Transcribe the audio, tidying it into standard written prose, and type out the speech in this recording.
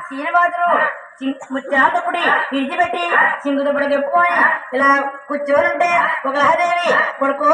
శ్రీనివాసుడు ముచ్చాతపుడి విడిచిపెట్టి సింగుదుపుడు చెప్పుకొని ఇలా కూర్చొని ఉంటే ఒక లహదేవి కొడుకు